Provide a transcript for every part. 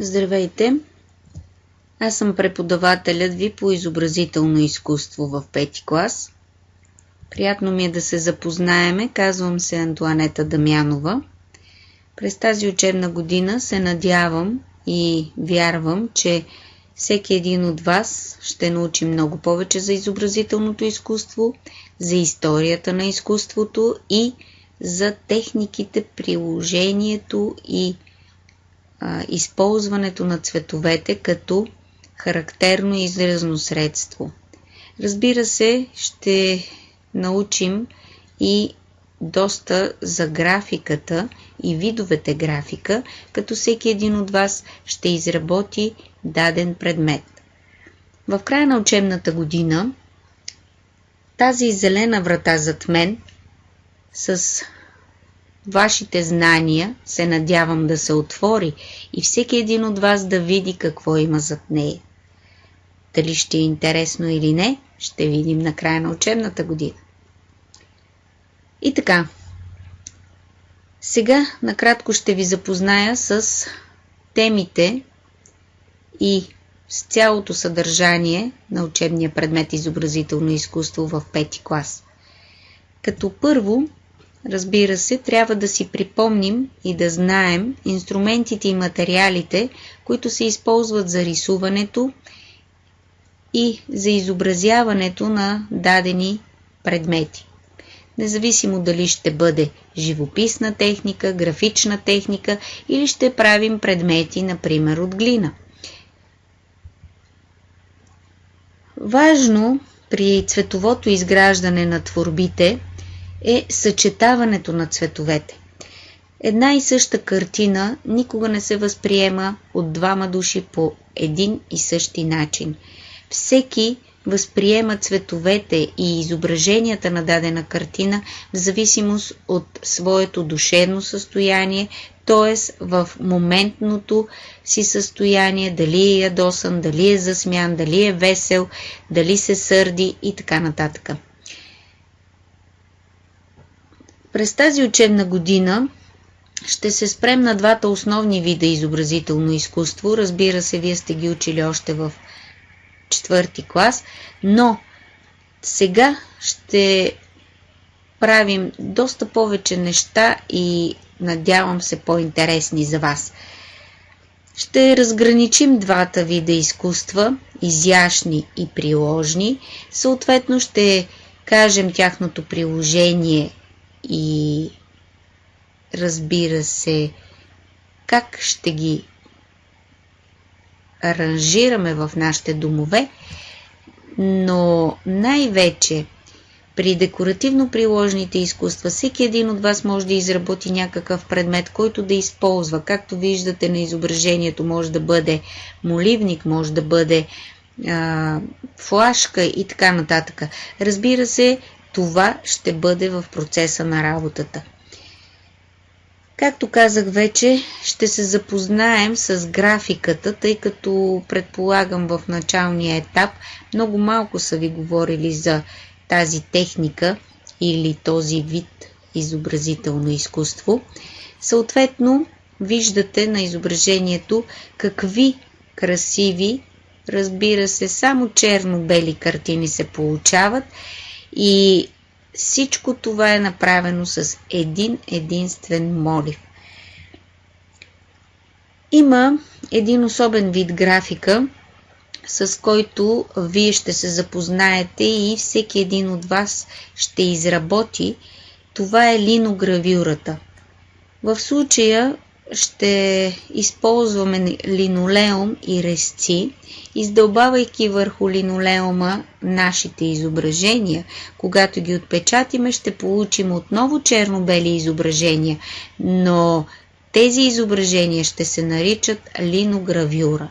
Здравейте! Аз съм преподавателят ви по изобразително изкуство в 5 клас. Приятно ми е да се запознаеме. Казвам се Антоанета Дамянова. През тази учебна година се надявам и вярвам, че всеки един от вас ще научи много повече за изобразителното изкуство, за историята на изкуството и за техниките, приложението и използването на цветовете като характерно изразно средство. Разбира се, ще научим и доста за графиката и видовете графика, като всеки един от вас ще изработи даден предмет. В края на учебната година тази зелена врата зад мен с вашите знания се надявам да се отвори и всеки един от вас да види какво има зад нея. Дали ще е интересно или не, ще видим на края на учебната година. И така, сега накратко ще ви запозная с темите и с цялото съдържание на учебния предмет изобразително изкуство в 5 клас. Като първо, разбира се, трябва да си припомним и да знаем инструментите и материалите, които се използват за рисуването и за изобразяването на дадени предмети. Независимо дали ще бъде живописна техника, графична техника или ще правим предмети, например, от глина. Важно при цветовото изграждане на творбите е съчетаването на цветовете. Една и съща картина никога не се възприема от двама души по един и същи начин. Всеки възприема цветовете и изображенията на дадена картина в зависимост от своето душевно състояние, т.е. в моментното си състояние, дали е ядосан, дали е засмян, дали е весел, дали се сърди и така нататък. През тази учебна година ще се спрем на двата основни вида изобразително изкуство. Разбира се, вие сте ги учили още в 4 клас, но сега ще правим доста повече неща и надявам се по-интересни за вас. Ще разграничим двата вида изкуства, изящни и приложни. Съответно ще кажем тяхното приложение и разбира се как ще ги аранжираме в нашите домове, но най-вече при декоративно-приложните изкуства всеки един от вас може да изработи някакъв предмет, който да използва. Както виждате на изображението, може да бъде моливник, може да бъде флашка и така нататък. Разбира се, това ще бъде в процеса на работата. Както казах вече, ще се запознаем с графиката, тъй като предполагам в началния етап много малко са ви говорили за тази техника или този вид изобразително изкуство. Съответно, виждате на изображението какви красиви, разбира се, само черно-бели картини се получават и всичко това е направено с един единствен молив. Има един особен вид графика, с който вие ще се запознаете и всеки един от вас ще изработи. Това е линогравюрата. В случая ще използваме линолеум и резци, издълбавайки върху линолеума нашите изображения. Когато ги отпечатиме, ще получим отново черно-бели изображения, но тези изображения ще се наричат линогравюра.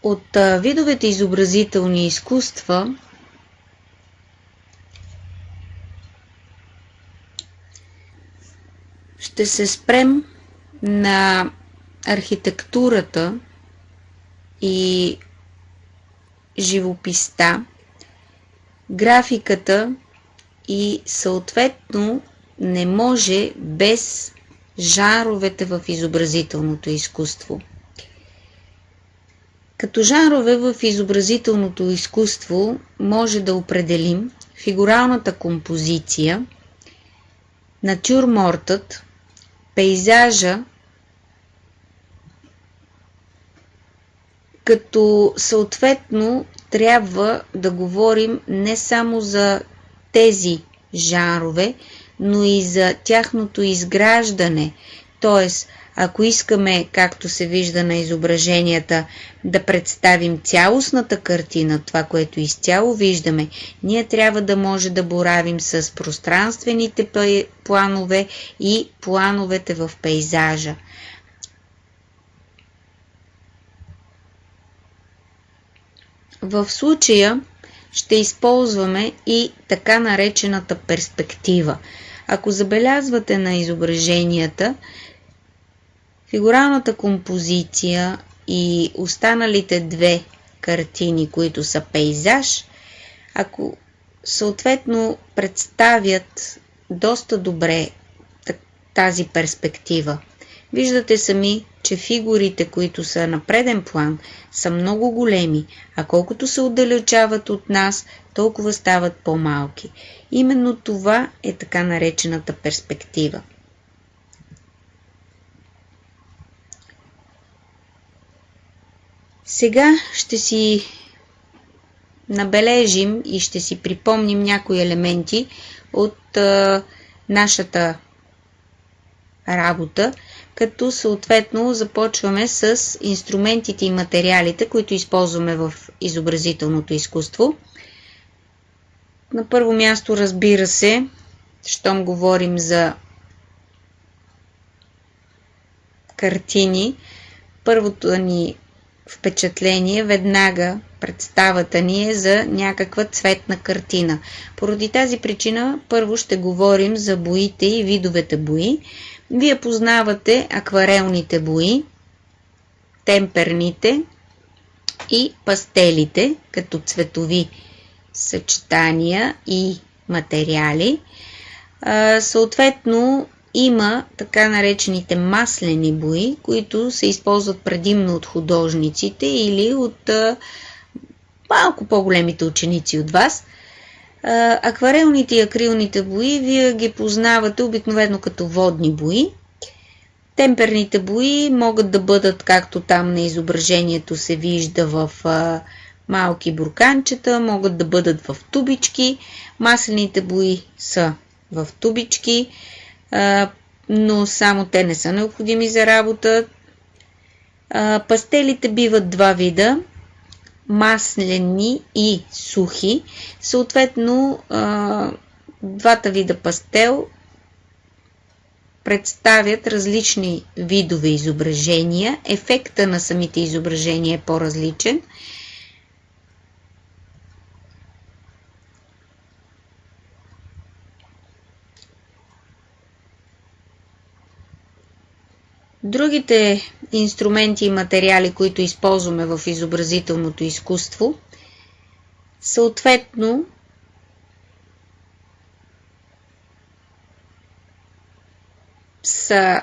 От видовете изобразителни изкуства ще се спрем на архитектурата и живописта, графиката и съответно не може без жанровете в изобразителното изкуство. Като жанрове в изобразителното изкуство може да определим фигуралната композиция, натюрмортът, пейзажа, като съответно трябва да говорим не само за тези жанрове, но и за тяхното изграждане. Т.е. ако искаме, както се вижда на изображенията, да представим цялостната картина, това, което изцяло виждаме, ние трябва да може да боравим с пространствените планове и плановете в пейзажа. В случая ще използваме и така наречената перспектива. Ако забелязвате на изображенията, фигуралната композиция и останалите две картини, които са пейзаж, ако съответно представят доста добре тази перспектива. Виждате сами, че фигурите, които са на преден план, са много големи, а колкото се отдалечават от нас, толкова стават по-малки. Именно това е така наречената перспектива. Сега ще си набележим и ще си припомним някои елементи от нашата работа, като съответно започваме с инструментите и материалите, които използваме в изобразителното изкуство. На първо място, разбира се, щом говорим за картини, първото ни впечатление, веднага представата ни е за някаква цветна картина. Поради тази причина първо ще говорим за боите и видовете бои. Вие познавате акварелните бои, темперните и пастелите като цветови съчетания и материали. Съответно има така наречените маслени бои, които се използват предимно от художниците или от малко по-големите ученици от вас. Акварелните и акрилните бои вие ги познавате обикновено като водни бои. Темперните бои могат да бъдат, както там на изображението се вижда, в малки бурканчета, могат да бъдат в тубички. Маслените бои са в тубички, но само те не са необходими за работа. Пастелите биват два вида, маслени и сухи. Съответно, двата вида пастел представят различни видове изображения. Ефекта на самите изображения е по-различен. Другите инструменти и материали, които използваме в изобразителното изкуство, съответно са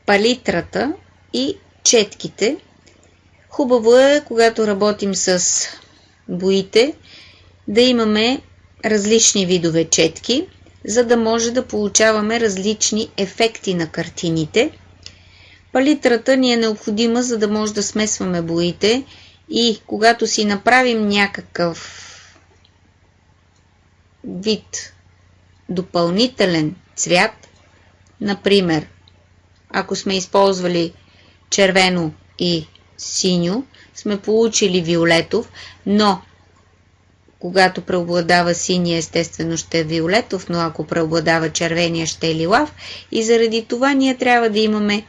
палитрата и четките. Хубаво е, когато работим с боите, да имаме различни видове четки, за да може да получаваме различни ефекти на картините. Палитрата ни е необходима, за да може да смесваме боите и когато си направим някакъв вид допълнителен цвят, например, ако сме използвали червено и синьо, сме получили виолетов, но когато преобладава синия, естествено ще е виолетов, но ако преобладава червения, ще е лилав. И заради това ние трябва да имаме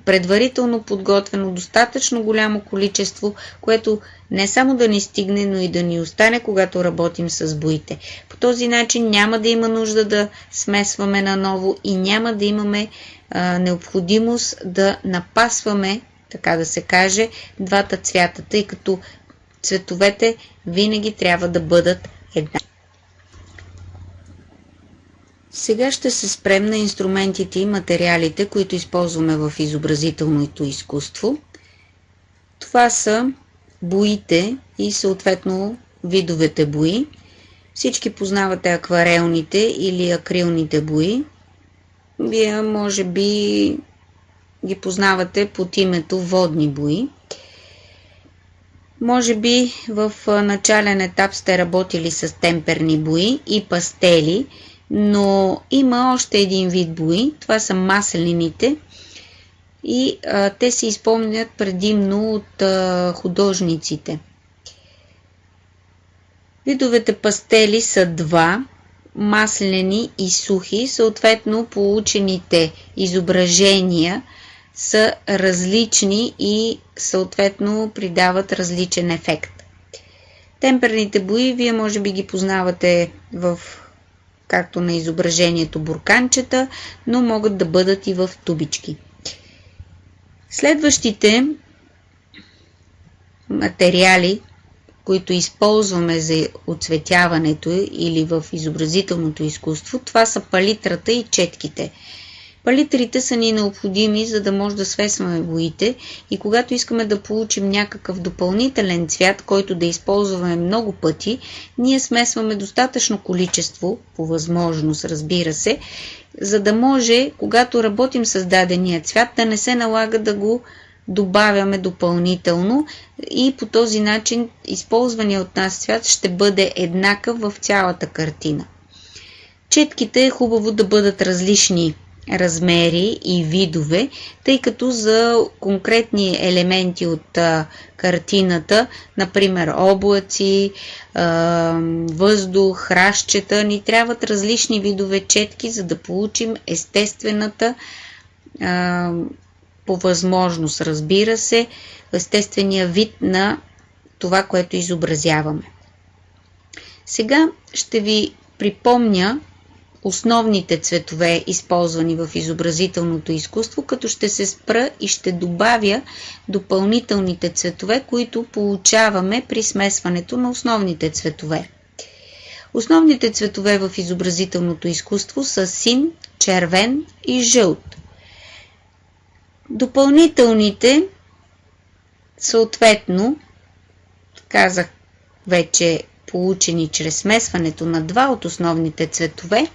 предварително подготвено достатъчно голямо количество, което не само да ни стигне, но и да ни остане, когато работим с боите. По този начин няма да има нужда да смесваме наново и няма да имаме необходимост да напасваме, така да се каже, двата цвята, тъй като цветовете винаги трябва да бъдат една. Сега ще се спрем на инструментите и материалите, които използваме в изобразителното изкуство. Това са боите и съответно видовете бои. Всички познавате акварелните или акрилните бои. Вие може би ги познавате под името водни бои. Може би в начален етап сте работили с темперни бои и пастели, но има още един вид бои. Това са маслените и те се изпълнят предимно от художниците. Видовете пастели са два – маслени и сухи, съответно получените изображения са различни и съответно придават различен ефект. Темперните бои вие може би ги познавате както на изображението бурканчета, но могат да бъдат и в тубички. Следващите материали, които използваме за оцветяването или в изобразителното изкуство, това са палитрата и четките. Палитрите са ни необходими, за да може да смесваме боите и когато искаме да получим някакъв допълнителен цвят, който да използваме много пъти, ние смесваме достатъчно количество, по възможност разбира се, за да може, когато работим с дадения цвят, да не се налага да го добавяме допълнително и по този начин използвания от нас цвят ще бъде еднакъв в цялата картина. Четките е хубаво да бъдат различни размери и видове, тъй като за конкретни елементи от картината, например облаци, въздух, храстчета, ни трябват различни видове четки, за да получим естествената по възможност, разбира се, естествения вид на това, което изобразяваме. Сега ще ви припомня основните цветове, използвани в изобразителното изкуство, като ще се спра и ще добавя допълнителните цветове, които получаваме при смесването на основните цветове. Основните цветове в изобразителното изкуство са син, червен и жълт. Допълнителните, съответно, казах вече, получени чрез смесването на два от основните цветове,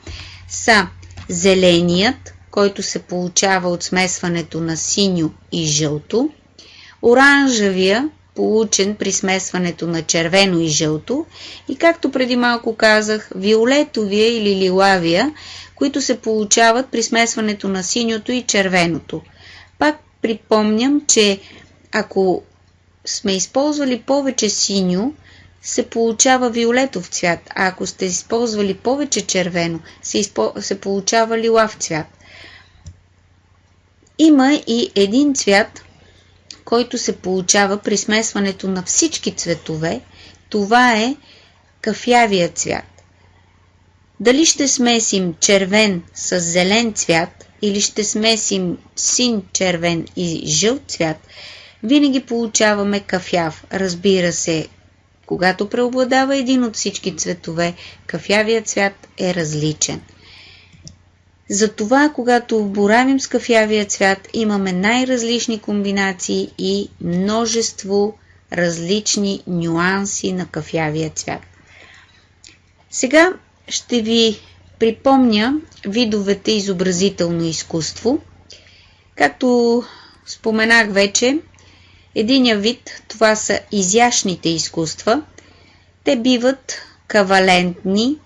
са зеленият, който се получава от смесването на синьо и жълто, оранжевия, получен при смесването на червено и жълто, и както преди малко казах, виолетовия или лилавия, които се получават при смесването на синьото и червеното. Пак припомням, че ако сме използвали повече синьо, се получава виолетов цвят, а ако сте използвали повече червено, се получава лилав цвят. Има и един цвят, който се получава при смесването на всички цветове. Това е кафявия цвят. Дали ще смесим червен с зелен цвят или ще смесим син, червен и жълт цвят, винаги получаваме кафяв. Разбира се, когато преобладава един от всички цветове, кафявият цвят е различен. Затова, когато боравим с кафявия цвят, имаме най-различни комбинации и множество различни нюанси на кафявия цвят. Сега ще ви припомня видовете изобразително изкуство. Както споменах вече, единия вид, това са изящните изкуства. Те биват кавалентни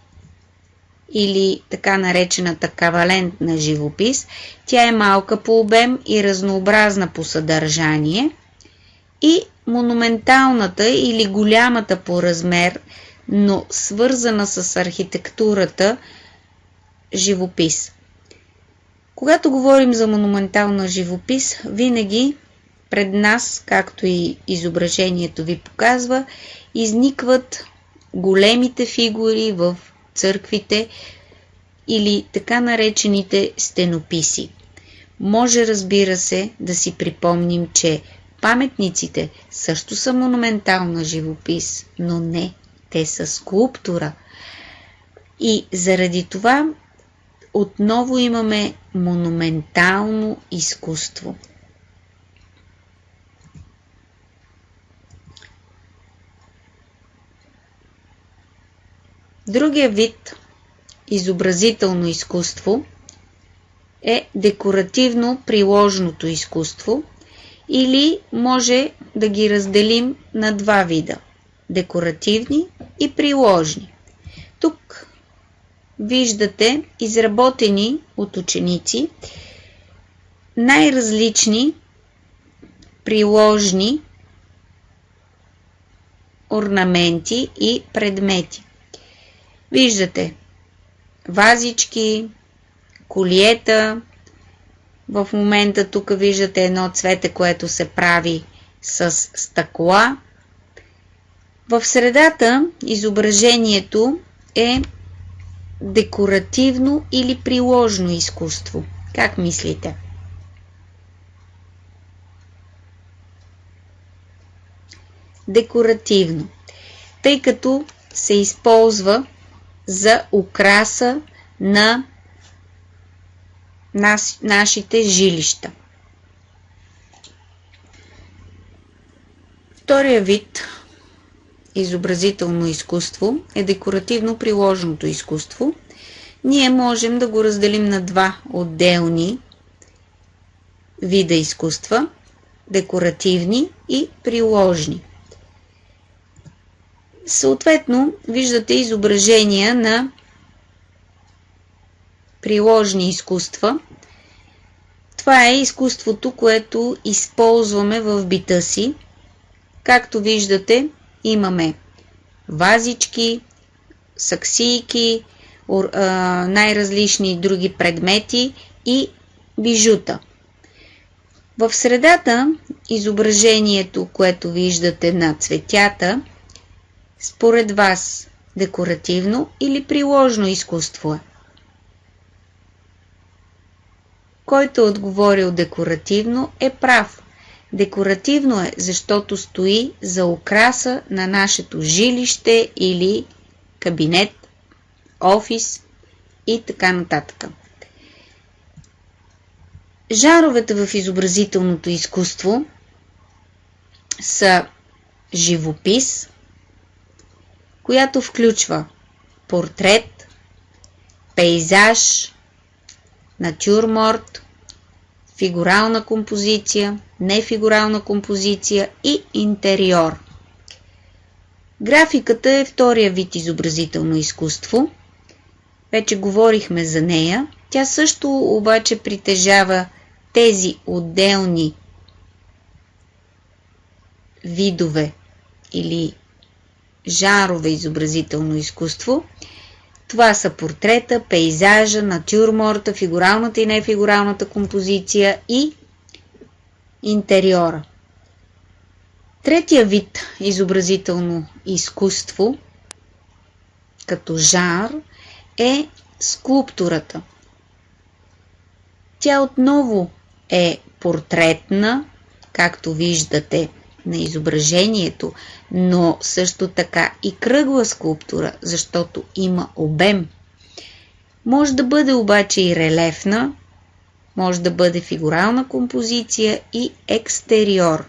или така наречената кавалентна живопис. Тя е малка по обем и разнообразна по съдържание. И монументалната или голямата по размер, но свързана с архитектурата живопис. Когато говорим за монументална живопис, винаги пред нас, както и изображението ви показва, изникват големите фигури в църквите или така наречените стенописи. Може, разбира се, да си припомним, че паметниците също са монументална живопис, но не те са скулптура. И заради това отново имаме монументално изкуство. Другия вид изобразително изкуство е декоративно-приложното изкуство, или може да ги разделим на два вида – декоративни и приложни. Тук виждате изработени от ученици най-различни приложни орнаменти и предмети. Виждате вазички, колиета. В момента тук виждате едно цвете, което се прави с стъкла. В средата изображението е декоративно или приложно изкуство. Как мислите? Декоративно, тъй като се използва за украса на нашите жилища. Втория вид изобразително изкуство е декоративно-приложното изкуство. Ние можем да го разделим на два отделни вида изкуства – декоративни и приложни. Съответно, виждате изображения на приложни изкуства. Това е изкуството, което използваме в бита си. Както виждате, имаме вазички, саксийки, най-различни други предмети и бижута. В средата изображението, което виждате на цветята, според вас декоративно или приложно изкуство е? Който е отговорил декоративно е прав. Декоративно е, защото стои за украса на нашето жилище или кабинет, офис и така нататък. Жанровете в изобразителното изкуство са живопис, която включва портрет, пейзаж, натюрморт, фигурална композиция, нефигурална композиция и интериор. Графиката е втория вид изобразително изкуство. Вече говорихме за нея. Тя също обаче притежава тези отделни видове или жанрове изобразително изкуство. Това са портрета, пейзажа, натюрморта, фигуралната и нефигуралната композиция и интериора. Третия вид изобразително изкуство като жанр е скулптурата. Тя отново е портретна, както виждате на изображението, но също така и кръгла скулптура, защото има обем. Може да бъде обаче и релефна, може да бъде фигурална композиция и екстериор.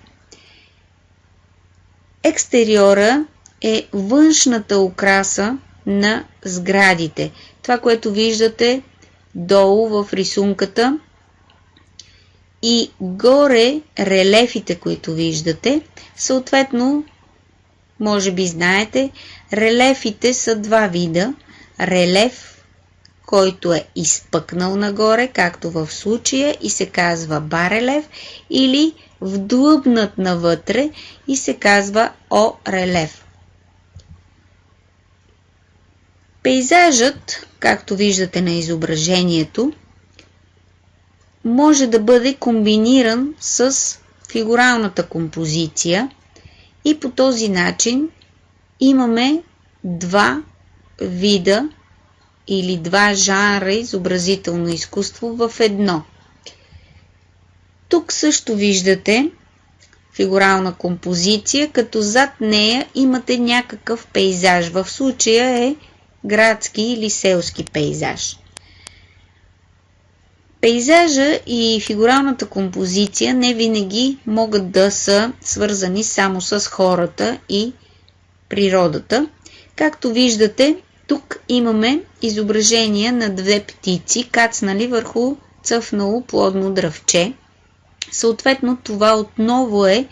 Екстериора е външната украса на сградите. Това, което виждате долу в рисунката, и горе релефите, които виждате. Съответно, може би знаете, релефите са два вида. Релеф, който е изпъкнал нагоре, както в случая, и се казва барелеф, или вдлъбнат навътре и се казва о-релеф. Пейзажът, както виждате на изображението, може да бъде комбиниран с фигуралната композиция и по този начин имаме два вида или два жанра изобразително изкуство в едно. Тук също виждате фигурална композиция, като зад нея имате някакъв пейзаж. В случая е градски или селски пейзаж. Пейзажа и фигуралната композиция не винаги могат да са свързани само с хората и природата. Както виждате, тук имаме изображение на две птици, кацнали върху цъфнало плодно дръвче. Съответно, това отново е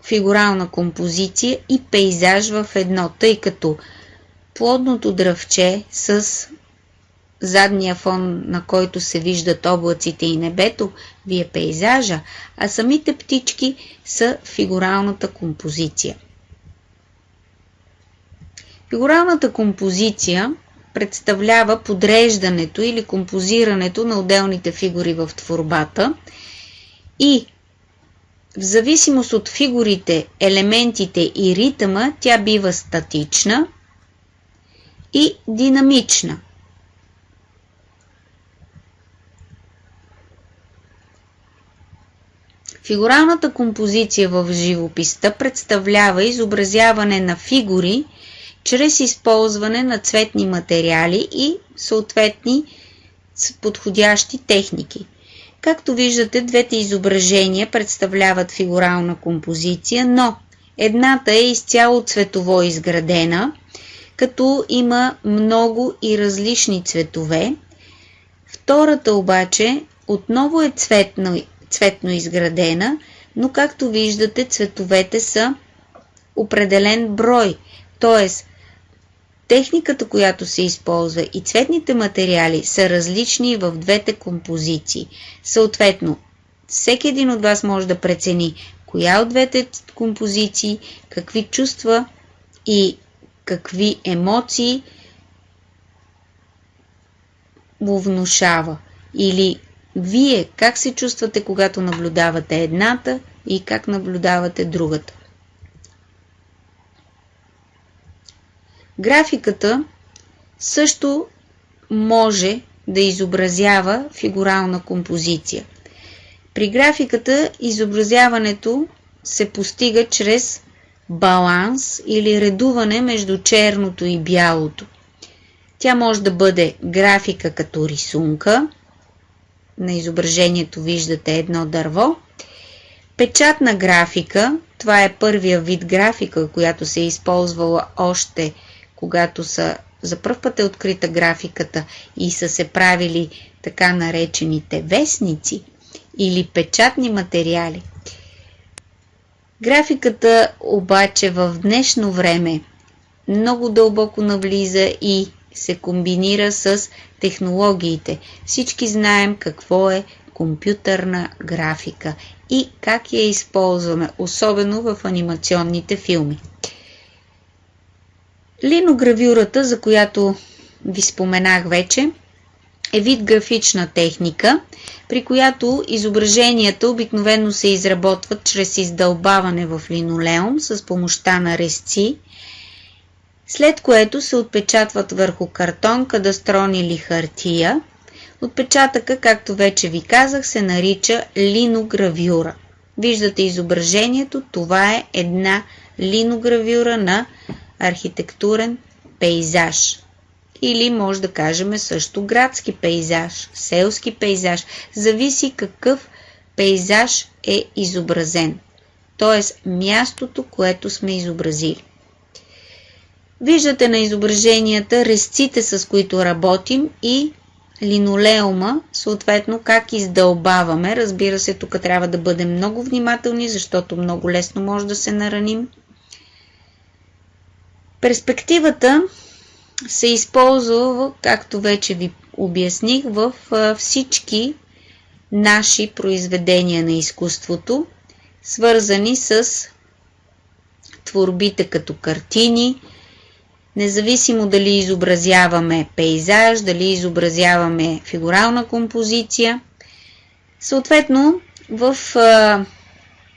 фигурална композиция и пейзаж в едно, тъй като плодното дръвче с задния фон, на който се виждат облаците и небето, ви е пейзажа, а самите птички са фигуралната композиция. Фигуралната композиция представлява подреждането или композирането на отделните фигури в творбата и в зависимост от фигурите, елементите и ритъма, тя бива статична и динамична. Фигуралната композиция в живописта представлява изобразяване на фигури чрез използване на цветни материали и съответни подходящи техники. Както виждате, двете изображения представляват фигурална композиция, но едната е изцяло цветово изградена, като има много и различни цветове. Втората обаче отново е цветно изградена, но както виждате, цветовете са определен брой, т.е. техниката, която се използва и цветните материали са различни в двете композиции. Съответно, всеки един от вас може да прецени коя от двете композиции, какви чувства и какви емоции му внушава. Или вие как се чувствате, когато наблюдавате едната и как наблюдавате другата. Графиката също може да изобразява фигурална композиция. При графиката изобразяването се постига чрез баланс или редуване между черното и бялото. Тя може да бъде графика като рисунка. На изображението виждате едно дърво. Печатна графика, това е първия вид графика, която се е използвала още когато за пръв път е открита графиката и са се правили така наречените вестници или печатни материали. Графиката обаче в днешно време много дълбоко навлиза и се комбинира с технологиите. Всички знаем какво е компютърна графика и как я използваме, особено в анимационните филми. Линогравюрата, за която ви споменах вече, е вид графична техника, при която изображенията обикновено се изработват чрез издълбаване в линолеум с помощта на резци, след което се отпечатват върху картон, кадастрон или хартия. Отпечатъка, както вече ви казах, се нарича линогравюра. Виждате изображението, това е една линогравюра на архитектурен пейзаж. Или може да кажем също градски пейзаж, селски пейзаж. Зависи какъв пейзаж е изобразен. Т.е. мястото, което сме изобразили. Виждате на изображенията резците, с които работим и линолеума, съответно как издълбаваме. Разбира се, тук трябва да бъдем много внимателни, защото много лесно може да се нараним. Перспективата се използва, както вече ви обясних, в всички наши произведения на изкуството, свързани с творбите като картини, независимо дали изобразяваме пейзаж, дали изобразяваме фигурална композиция. Съответно, в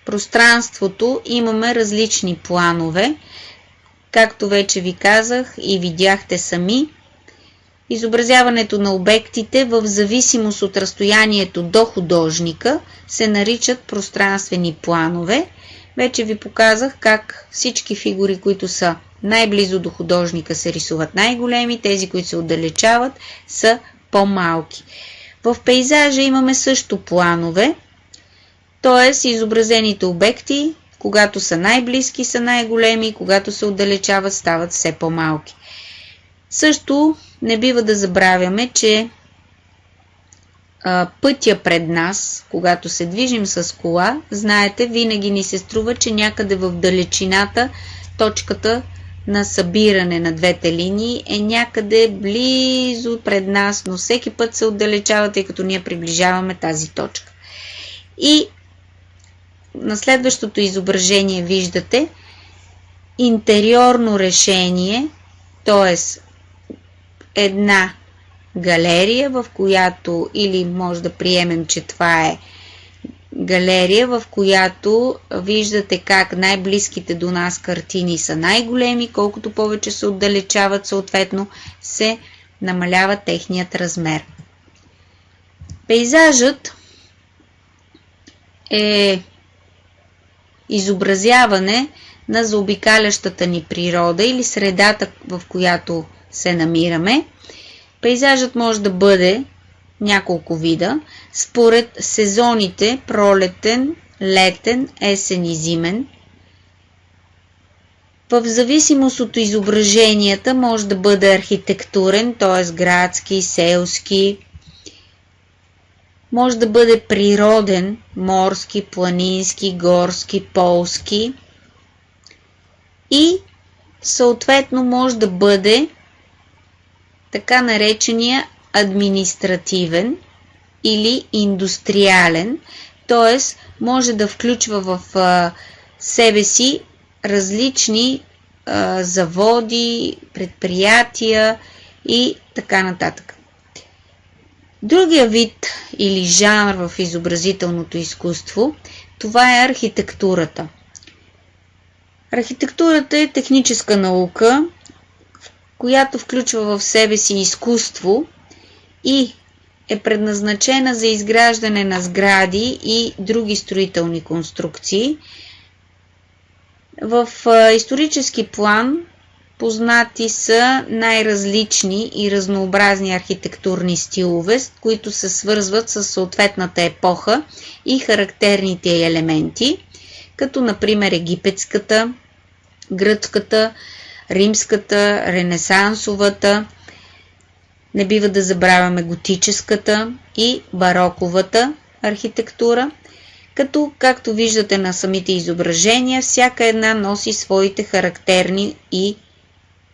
пространството имаме различни планове. Както вече ви казах и видяхте сами, изобразяването на обектите в зависимост от разстоянието до художника се наричат пространствени планове. Вече ви показах как всички фигури, които са най-близо до художника, се рисуват най-големи, тези, които се отдалечават, са по-малки. В пейзажа имаме също планове, т.е. изобразените обекти, когато са най-близки, са най-големи, когато се отдалечават, стават все по-малки. Също не бива да забравяме, че пътя пред нас, когато се движим с кола, знаете, винаги ни се струва, че някъде в далечината точката на събиране на двете линии е някъде близо пред нас, но всеки път се отдалечава, тъй като ние приближаваме тази точка. И на следващото изображение виждате интериорно решение, т.е. една галерия, в която, или може да приемем, че това е галерия, в която виждате как най-близките до нас картини са най-големи, колкото повече се отдалечават, съответно се намалява техният размер. Пейзажът е изобразяване на заобикалящата ни природа или средата, в която се намираме. Пейзажът може да бъде няколко вида, според сезоните пролетен, летен, есен и зимен. В зависимост от изображенията може да бъде архитектурен, т.е. градски, селски, може да бъде природен, морски, планински, горски, полски и съответно може да бъде така наречения административен или индустриален, т.е. може да включва в себе си различни заводи, предприятия и така нататък. Другия вид или жанр в изобразителното изкуство, това е архитектурата. Архитектурата е техническа наука, която включва в себе си изкуство и е предназначена за изграждане на сгради и други строителни конструкции. В исторически план познати са най-различни и разнообразни архитектурни стилове, които се свързват с съответната епоха и характерните елементи, като например египетската, гръцката, римската, ренесансовата, не бива да забравяме готическата и бароковата архитектура, като, както виждате на самите изображения, всяка една носи своите характерни и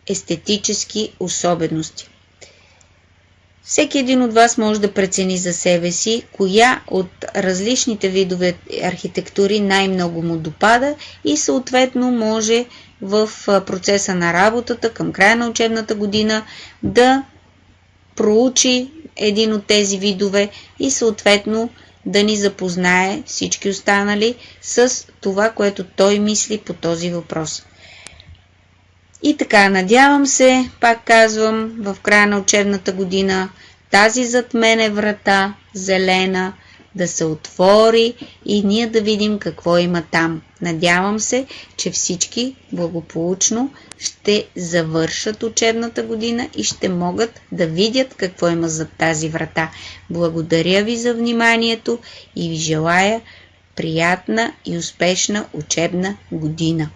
естетически особености. Всеки един от вас може да прецени за себе си, коя от различните видове архитектури най-много му допада и съответно може в процеса на работата към края на учебната година да проучи един от тези видове и съответно да ни запознае всички останали с това, което той мисли по този въпрос. И така, надявам се, пак казвам, в края на учебната година тази зад мене врата, зелена, да се отвори и ние да видим какво има там. Надявам се, че всички благополучно ще завършат учебната година и ще могат да видят какво има зад тази врата. Благодаря ви за вниманието и ви желая приятна и успешна учебна година.